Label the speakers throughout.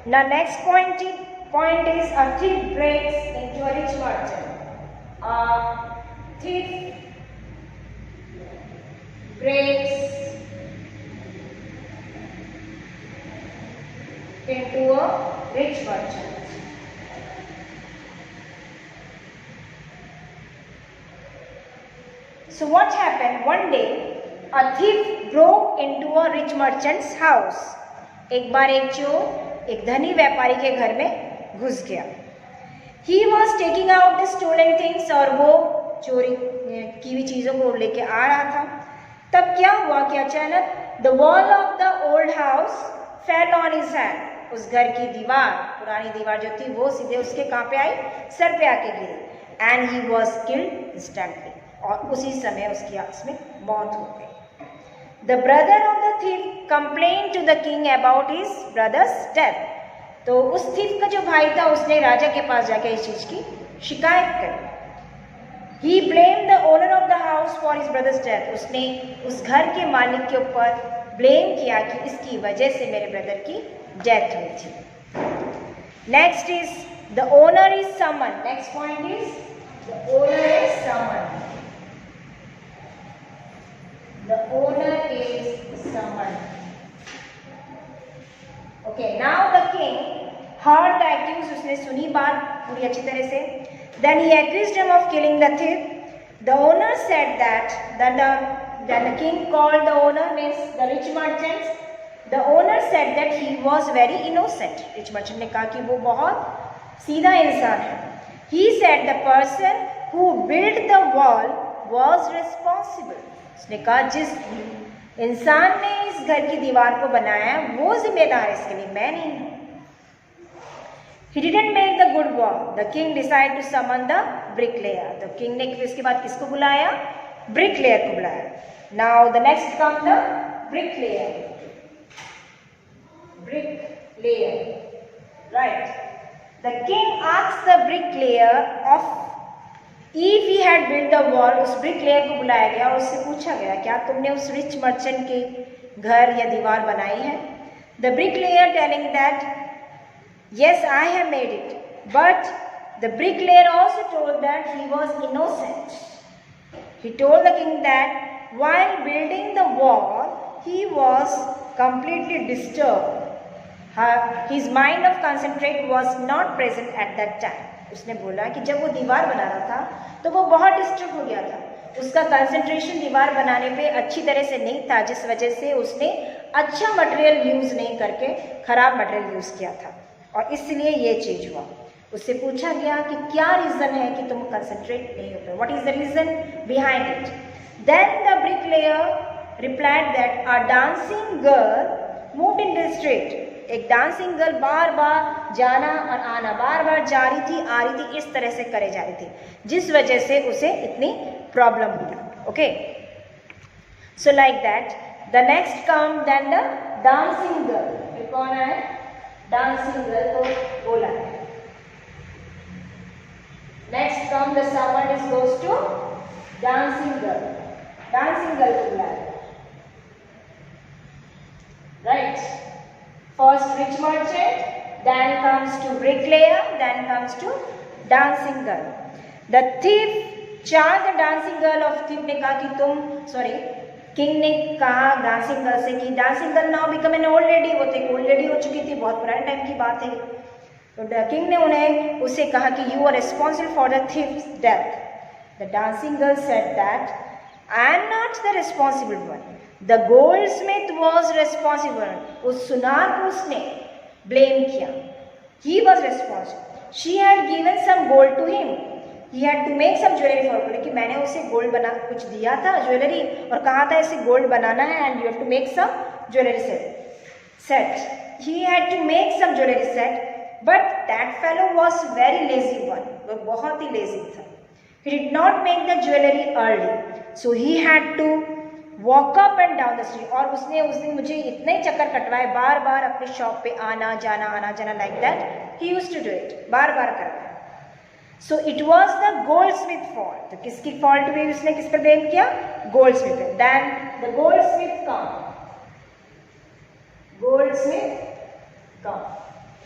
Speaker 1: Now next point is a thief breaks into a rich merchant. A thief breaks into a rich merchant. So what happened? One day a thief broke into a rich merchant's house. एक बार एक चोर एक धनी व्यापारी के घर में घुस गया. He was taking out the stolen things और वो चोरी की हुई चीजों को लेके आ रहा था. तब क्या हुआ कि अचानक the wall of the old house fell on his hand. उस घर की दीवार, पुरानी दीवार जो थी वो सीधे उसके कहाँ पे आई? सर पे आके गिरी. And he was killed instantly. और उसी समय उसकी आकस्मिक मौत हो गई. The brother of the thief complained to the king about his brother's death. तो उस thief का जो भाई था उसने राजा के पास जाके इस चीज की शिकायत करी. He blamed the owner of the house for his brother's death. उसने उस घर के मालिक के ऊपर ब्लेम किया कि इसकी वजह से मेरे ब्रदर की डेथ हुई थी. Next is the owner is summoned. Next point is the owner is summoned. The owner is summoned. Okay, now the king heard the accused. उसने सुनी बात पूरी अच्छी तरह से. Then he accused him of killing the thief. The owner said that then the king called the owner, means the rich merchants. The owner said that he was very innocent. Rich merchant ने कहा कि वो बहुत सीधा इंसान है. He said the person who built the wall was responsible. उसने कहा जिस इंसान ने इस घर की दीवार को बनाया है वो जिम्मेदार है इसके लिए, मैं नहीं हूं. He didn't make the good wall. The king decided to summon the bricklayer. The king ने इसके बाद किसको बुलाया? Bricklayer को बुलाया. Now the next comes the bricklayer. Bricklayer. Right. The king asked the bricklayer of if he had built the wall. उस bricklayer को बुलाया गया और उससे पूछा गया क्या तुमने उस rich merchant के घर या दीवार बनाई है? The bricklayer telling that yes, I have made it. But the bricklayer also told that he was innocent. He told the king that while building the wall, he was completely disturbed. His mind of concentrate was not present at that time. उसने बोला कि जब वो दीवार बना रहा था तो वो बहुत डिस्टर्ब हो गया था. उसका कंसंट्रेशन दीवार बनाने पे अच्छी तरह से नहीं था, जिस वजह से उसने अच्छा मटेरियल यूज़ नहीं करके खराब मटेरियल यूज़ किया था और इसलिए ये चीज़ हुआ. उससे पूछा गया कि क्या रीज़न है कि तुम कंसंट्रेट नहीं हो पाए? What is the reason behind it? Then the bricklayer replied that a dancing girl moved in the street. एक डांसिंग गर्ल बार बार जाना और आना, बार बार जा रही थी आ रही थी, इस तरह से करे जा रही थी, जिस वजह से उसे इतनी प्रॉब्लम हुई. Okay, so like that the next come then the dancing girl. कौन है? डांसिंग गर्ल को बोला है. Next come the summon is goes to dancing girl. Dancing girl को बुलाया. Right. First rich merchant, then comes to bricklayer, then comes to dancing girl. The thief charged the dancing girl of thief ने कहा कि king ने कहा dancing girl से कि dancing girl now become an old lady. वो तो old lady हो चुकी थी, बहुत पुराने टाइम की बात है. तो king ने उसे कहा कि you are responsible for the thief's death. The dancing girl said that I am not the responsible one. The goldsmith was responsible. उस सुनार को उसने blame किया. He was responsible. She had given some gold to him. He had to make some jewelry for her. कि मैंने उसे gold बना कुछ दिया था ज्वेलरी और कहा था इसे गोल्ड बनाना है and you have to make some jewelry set. He had to make some jewelry set, but that fellow was very lazy one. वो बहुत ही lazy था. He did not make the jewelry early, so he had to walk up and down the street. और उसने उस दिन मुझे इतने चक्कर कटवाए, बार बार अपने शॉप पे आना जाना like that. He used to do it, बार बार करना. So it was the goldsmith fault. तो किसकी fault हुई? उसने किस पर blame किया? Goldsmith पे. Then the goldsmith come.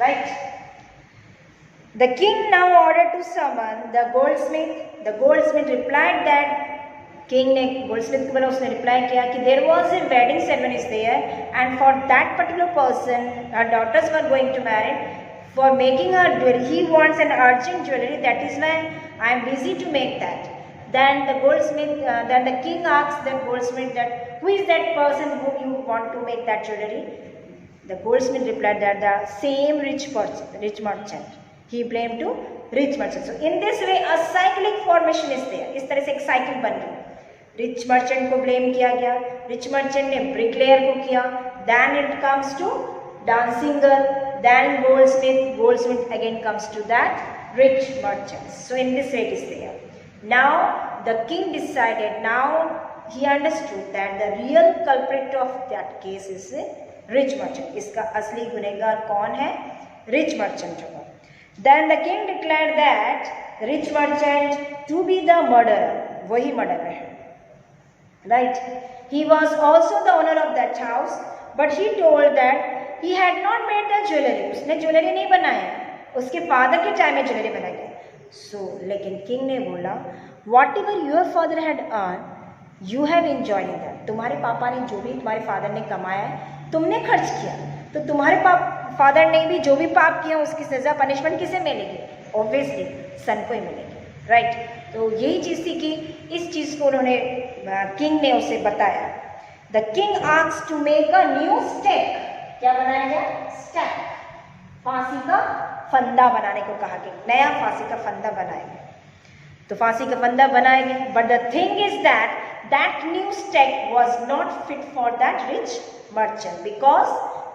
Speaker 1: Right. The king now order to summon the goldsmith. The goldsmith replied that, king ने गोल्डस्मिथ को बोला, उसने रिप्लाई किया कि there was a wedding ceremony is there and for that particular person her daughters were going to marry, for making her jewellery he wants an urgent jewellery, that is why I am busy to make that. Then the goldsmith, then the king asked the goldsmith that, who is that person whom you want to make that jewelry? The goldsmith replied that the same rich merchant. He blamed to rich merchant. So in this way a cyclic formation is there. इस तरह से एक cycle बन गई। Rich merchant को blame किया गया, rich merchant ने ब्रिकलेयर को किया, then it comes to dancing girl, then goldsmith again comes to that rich merchant. So in this way it is there. Now the king decided, now he understood that the real culprit of that case is rich merchant. इसका असली गुनहगार कौन है? Rich merchant होगा। Then the king declared that rich merchant to be the murderer, वही murderer है, right? He was also the owner of that house, but he told that he had not made the jewelry. उसने jewellery नहीं बनाया, उसके father के time में jewellery बनाई गई। लेकिन किंग ने बोला, whatever your father had earn you have enjoyed that. तुम्हारे पापा ने जो भी तुम्हारे फादर ने कमाया है तुमने खर्च किया, तो तुम्हारे फादर ने भी जो भी पाप किया उसकी सजा पनिशमेंट किसे मिलेगी? ऑब्वियसली सन को ही मिलेगी, राइट। तो यही चीज़ थी कि इस चीज़ को उन्होंने किंग ने उसे बताया। The king asked to make a new stake. क्या बनाया गया? स्टेक, फांसी का फंदा बनाने को कहा कि नया फांसी का फंदा बनाएंगे। तो फांसी का फंदा बनाएंगे, but the thing is that that new stake was not fit for that rich merchant because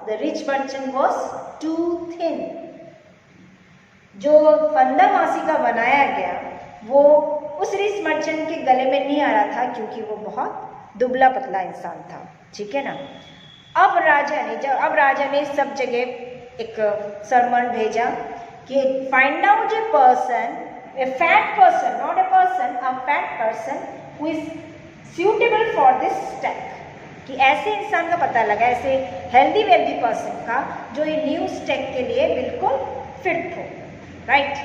Speaker 1: the rich merchant was too thin. जो फंदा फांसी का बनाया गया वो उस रिच मर्चेंट के गले में नहीं आ रहा था क्योंकि वो बहुत दुबला पतला इंसान था, ठीक है ना। अब राजा ने सब जगह एक सरमन भेजा कि find out a person, a fat person, not a person, a fat person who is suitable for this stake, कि ऐसे इंसान का पता लगा, ऐसे हेल्दी वेल्दी पर्सन का जो ये न्यू स्टेक के लिए बिल्कुल फिट हो, राइट।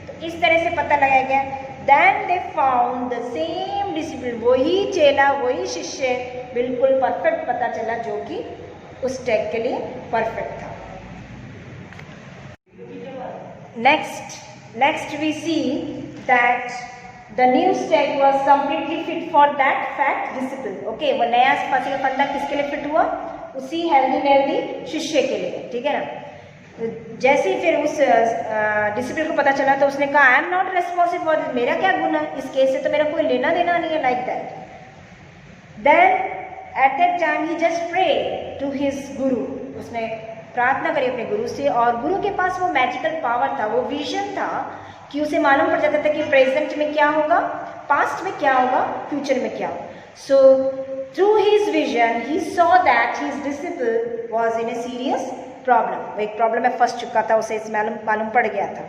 Speaker 1: तो इस तरह से पता लगाया गया। Then they found the same discipline, वही चेला वही शिष्य बिल्कुल परफेक्ट पता चला जो कि उस स्टेक के लिए परफेक्ट था। Next we see that the new stag was completely fit for that fat disciple. Okay, वो नया फांसी का फंदा किसके लिए फिट हुआ? उसी हेल्दी वेल्दी शिष्य के लिए, ठीक है ना। जैसे ही फिर उस डिसिपल को पता चला तो उसने कहा I am not responsible for this, मेरा क्या गुना, इस केस से तो मेरा कोई लेना देना नहीं है, like that. Then at that time he just pray to his guru, उसने प्रार्थना करी अपने गुरु से, और गुरु के पास वो मैजिकल पावर था, वो विजन था कि उसे मालूम पड़ जाता था कि प्रेजेंट में क्या होगा, पास्ट में क्या होगा, फ्यूचर में क्या होगा। So through his vision he saw that his disciple was in a serious problem, वो एक प्रॉब्लम में फंस चुका था, उसे इस मालूम पड़ गया था।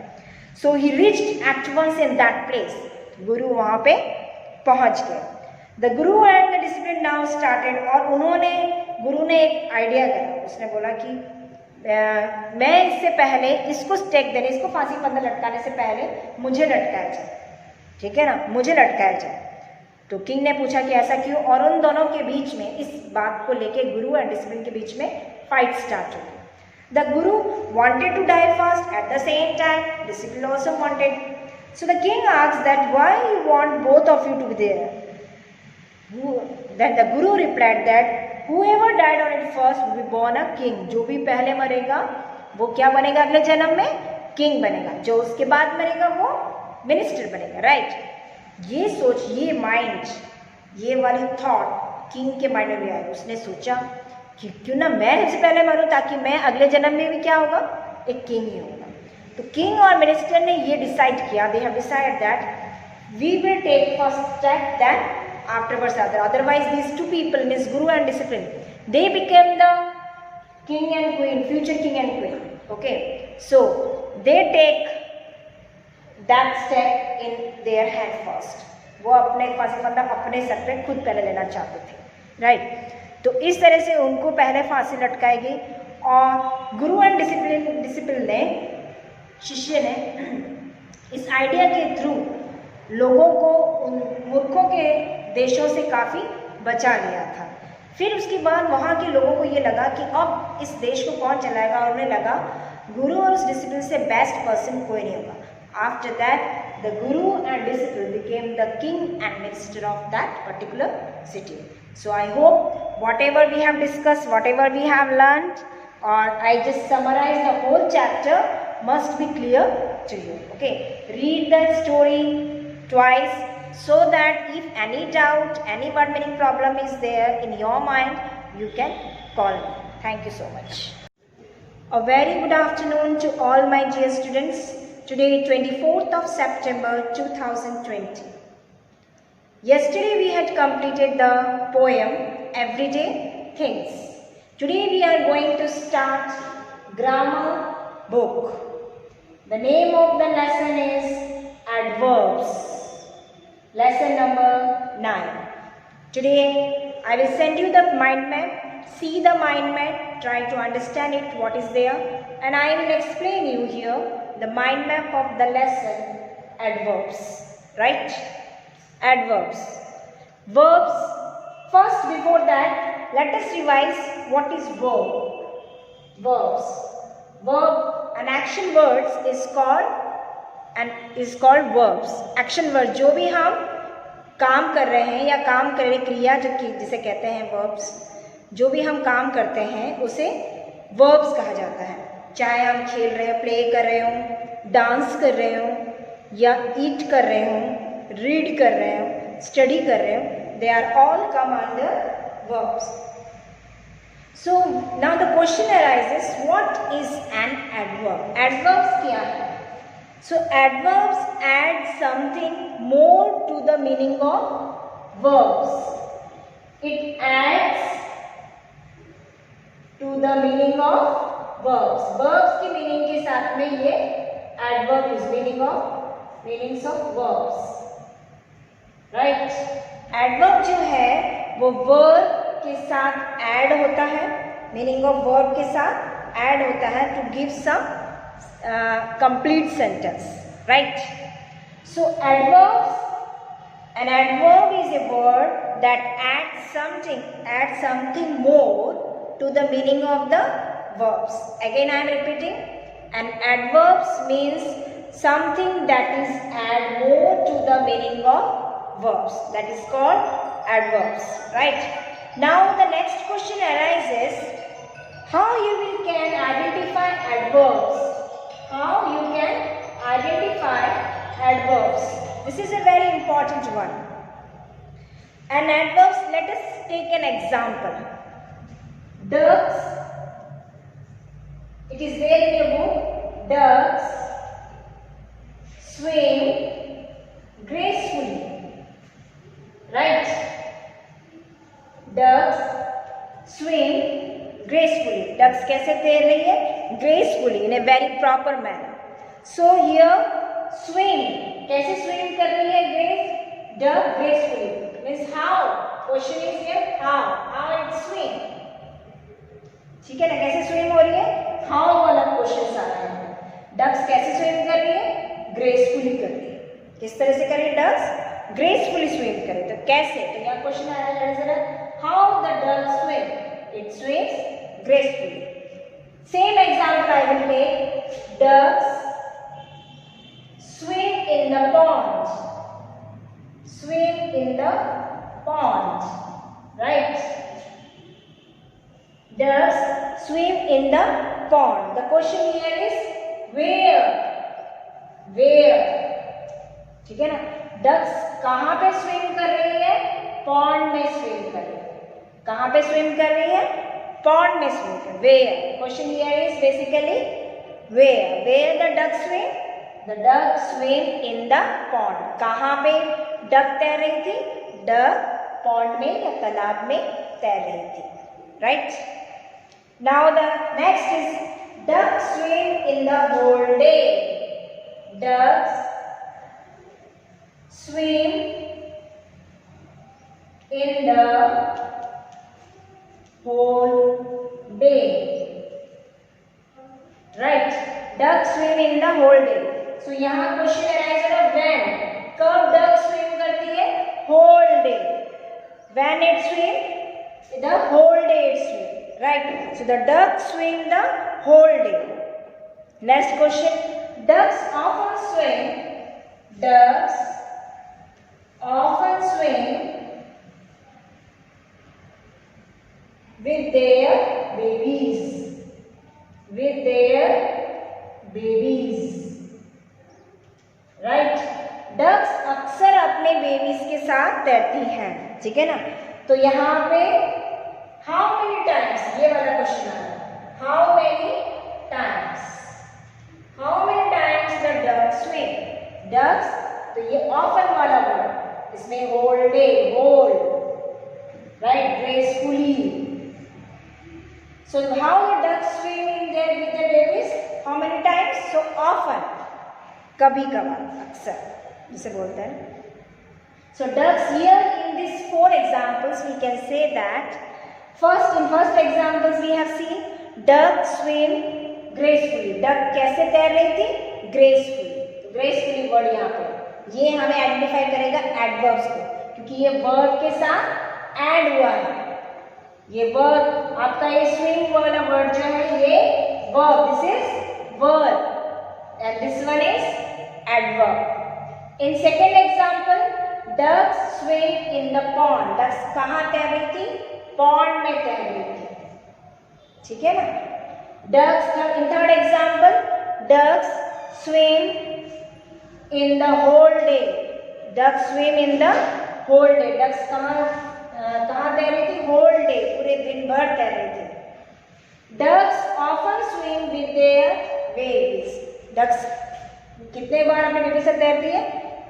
Speaker 1: So he reached at once in that place, guru वहाँ पे पहुँच गए। The guru and the discipline now started, और गुरु ने एक आइडिया करा, उसने बोला कि मैं इससे पहले इसको स्टेक देने, इसको फांसी फंदा लटकाने से पहले मुझे लटकाया जाए, ठीक है ना, मुझे लटकाया जाए। तो किंग ने पूछा कि ऐसा क्यों, और उन दोनों के बीच में इस बात को लेके गुरु एंड डिसिप्लिन के बीच में फाइट स्टार्ट हो गई। The guru wanted to die fast, at the same time discipline also wanted. So the king asked that why you want both of you to be there. Then the guru replied that whoever died on it first will be born a king. जो भी पहले मरेगा वो क्या बनेगा अगले जन्म में? किंग बनेगा। जो उसके बाद मरेगा वो मिनिस्टर बनेगा, राइट। ये सोच, ये माइंड, ये वाली थॉट किंग के माइंड में आई। उसने सोचा कि क्यों ना मैं सबसे पहले मरूं ताकि मैं अगले जन्म में भी क्या होगा, एक किंग ही होगा। तो किंग और मिनिस्टर ने ये डिसाइड किया, they have decided that we will take first step then afterwards otherwise these two people, means guru and discipline, they became the king and queen, future king and queen. Okay, so they take that step in their hand first, वो अपने फांसी फंदा अपने sir पे खुद पहले लेना चाहते थे, राइट। तो इस तरह से उनको पहले फांसी लटकाई गई, और गुरु एंड डिसिप्लिन ने शिष्य ने इस आइडिया के थ्रू लोगों को उन मूर्खों के देशों से काफ़ी बचा लिया था। फिर उसके बाद वहाँ के लोगों को ये लगा कि अब इस देश को कौन चलाएगा, और उन्हें लगा गुरु और उस डिसिप्लिन से बेस्ट पर्सन कोई नहीं होगा। After that the guru and disciple became the king and minister of that particular city. So I hope whatever we have discussed, whatever we have learned, or I just summarize the whole chapter, must be clear to you. Okay, read the story twice so that if any doubt, any word meaning problem is there in your mind, you can call me. Thank you so much. A very good afternoon to all my dear students. Today 24th of September 2020. Yesterday we had completed the poem Everyday Things. Today we are going to start grammar book. The name of the lesson is Adverbs. Lesson number 9. Today I will send you the mind map. See the mind map, try to understand it, what is there, and I will explain you here the mind map of the lesson adverbs, right? Adverbs. Verbs. First, before that, let us revise what is verb. Verbs. Verb, an action words is called verbs. Action word जो भी हम काम कर रहे हैं या काम कर रहे क्रिया जिसे कहते हैं verbs, जो भी हम काम करते हैं उसे verbs कहा जाता है। चाहे हम खेल रहे हो, प्ले कर रहे हो, डांस कर रहे हो, या ईट कर रहे हो, रीड कर रहे हो, स्टडी कर रहे हो, they are all come under verbs. So now the question arises, what is an adverb? Adverbs क्या है? So adverbs add something more to the meaning of verbs. It adds to the meaning of verbs. Verbs की meaning के साथ में ये adverb is meanings of verbs, right? Adverb जो है वो verb के साथ add होता है, meaning of verb के साथ add होता है to give some complete sentence, right? So an adverb is a word that adds something more to the meaning of the verbs. Again I am repeating, an adverbs means something that is add more to the meaning of verbs. That is called adverbs, right? Now the next question arises, how you can identify adverbs? How you can identify adverbs? This is a very important one. An adverbs, let us take an example. Ducks. It is there in your book. Ducks swim gracefully. Right? Ducks swim gracefully. Ducks कैसे तैर रही है? Gracefully, in a very proper manner. So here swim. कैसे swim कर रही है? Grace. Duck gracefully. Means how? Question is here how? How it swim? ठीक है ना? कैसे swim हो रही है? हाउ वाला क्वेश्चन आ रहा है। डक्स कैसे स्विम कर रही है? ग्रेसफुली कर रही है। किस तरह से कर रही है? डक्स ग्रेसफुली स्विम कर रही है। तो कैसे? तो यहाँ क्वेश्चन आ रहा है जरा, how the duck swim? It swims gracefully. Same example I will take, ducks swim in the pond. Swim in the pond, right? Ducks swim in the pond. The question here is where? Where? ठीक है ना? Ducks कहाँ पे swim कर रही है? Pond में swim कर रही है। कहाँ पे swim कर रही है? Pond में swim कर रही है। Where? Question here is basically where? Where the ducks swim? The duck swim in the pond. कहाँ पे duck तैर रही थी? Duck pond में या तालाब में तैर रही थी, right? Now the next is duck swim in the whole day. Ducks swim in the whole day, right? Duck swim in the whole day. So यहाँ क्वेश्चन अराइज होगा व्हेन, कब डक स्विम करती है? Whole day. When it swim? The whole day it swim, right. So the duck swim the whole day. Next question, ducks often swim, ducks often swim with their babies, with their babies, right? डक्स अक्सर अपने babies के साथ तैरती हैं, ठीक है ना। तो यहाँ पे हाउ मेनी टाइम्स, ये वाला क्वेश्चन आ रहा है, how many times, how many times the duck swim. Ducks, तो ये ऑफन वाला वर्ड, इसमें whole day, whole, right, gracefully. So how the ducks swim in there with their babies? How many times? So often. कभी कभार, अक्सर, जिसे बोलते हैं। So ducks here in these 4 examples we can say that first, in first examples we have seen duck swim gracefully. Duck कैसे तैर रही थी? Gracefully. तो gracefully वर्ड यहाँ पे, ये हमें आइडेंटिफाई करेगा एडवर्ब्स को, क्योंकि ये वर्ब के साथ ऐड हुआ है। ये वर्ब आपका, ये स्विम वाला वर्ड जो है ये verb, this is verb and this one is adverb. In second example, ducks swim in the pond. Ducks कहाँ तैर रही थी? पॉन्ड में तैर रही थी, ठीक है ना। Ducks, in third example, ducks swim in the whole day. Ducks swim in the whole day. Ducks कहाँ तैर रही थी? होल डे, पूरे दिन भर तैर रही थी। Ducks often swim with their babies. Ducks कितने बार अपने बेबी से तैरती है?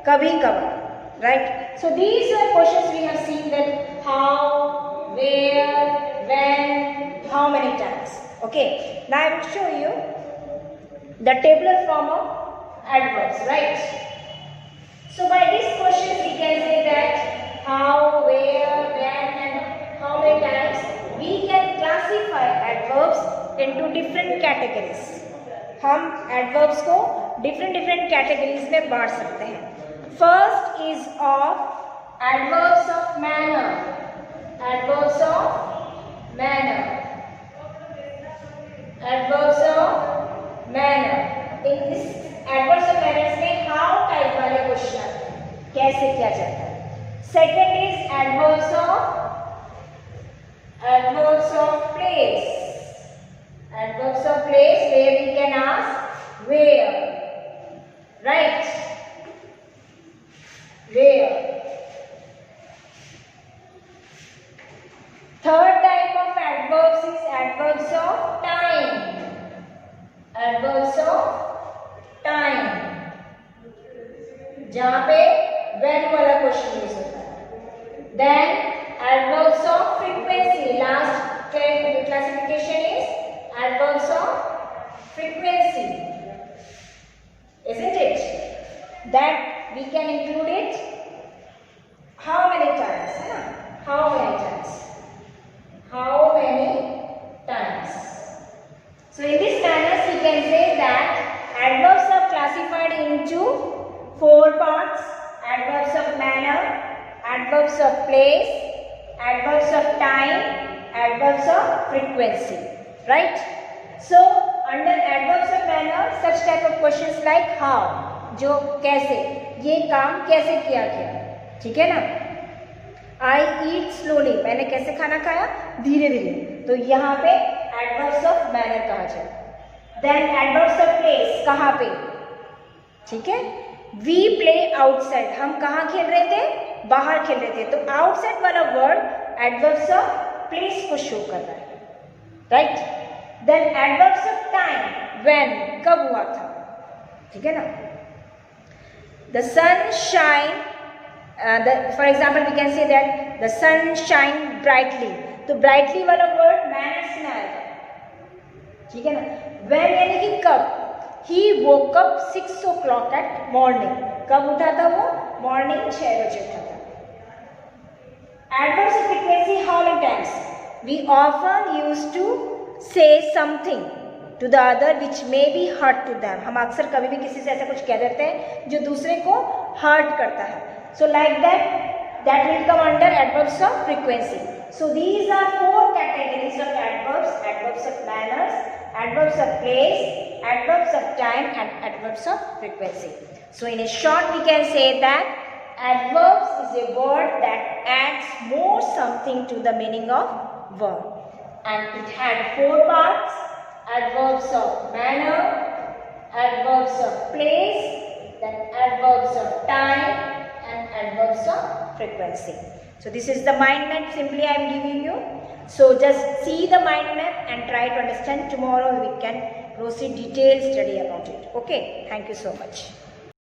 Speaker 1: कभी कभार, right. So these are questions we have seen that how, where, when, how many times. Okay, now I will show you the tabular form of adverbs, right. So by these questions we can say that how, where, when and how many times we can classify adverbs into different categories. हम adverbs को different categories में बांट सकते हैं। First is of adverbs of manner. Adverbs of manner. Adverbs of manner. In this adverbs of manners में how type वाले question आते हैं, कैसे किया जाता है। Second is adverbs of place. Adverbs of place where we can ask where, right? Where. Third type of adverbs is adverbs of time. Adverbs of time, जहाँ पे when वाला क्वेश्चन यूज होता है। Then adverbs of frequency. Last classification is adverbs of frequency, isn't it? That we can include it how many times, है ना? How many times? How many times? So in this manner we can say that adverbs are classified into 4 parts: adverbs of manner, adverbs of place, adverbs of time, adverbs of frequency, right? So under adverbs of manner such type of questions like how, जो कैसे, ये काम कैसे किया गया, ठीक है ना। I eat slowly, मैंने कैसे खाना खाया? धीरे धीरे। तो यहाँ पे adverbs of manner कहा जाए। Then adverbs of place, कहाँ पे, ठीक है। We play outside, हम कहाँ खेल रहे थे? बाहर खेल रहे थे। तो outside वाला वर्ड adverbs of place को शो कर रहा है, right? Then adverbs of time, when, कब हुआ था, ठीक है ना। The sun shine, for example we can say that the sun shine brightly, तो brightly वाला वर्ड manners में आएगा, ठीक है ना। When यानी कि कब, he woke up 6 o'clock at morning, कब उठा था वो? मॉर्निंग 6 बजे उठा था। Adverbs of frequency, how many times? We often used to say something to the other which may be hurt to them. हम अक्सर कभी भी किसी से ऐसा कुछ कह देते हैं जो दूसरे को hurt करता है. So like that will come under adverbs of frequency. So these are 4 categories of adverbs: adverbs of manners, adverbs of place, adverbs of time, and adverbs of frequency. So in a short we can say that adverbs is a word that adds more something to the meaning of word, and it had 4 parts: adverbs of manner, adverbs of place, then adverbs of time, and adverbs of frequency. So this is the mind map simply I am giving you. So just see the mind map and try to understand. Tomorrow we can proceed detailed study about it. Okay, thank you so much.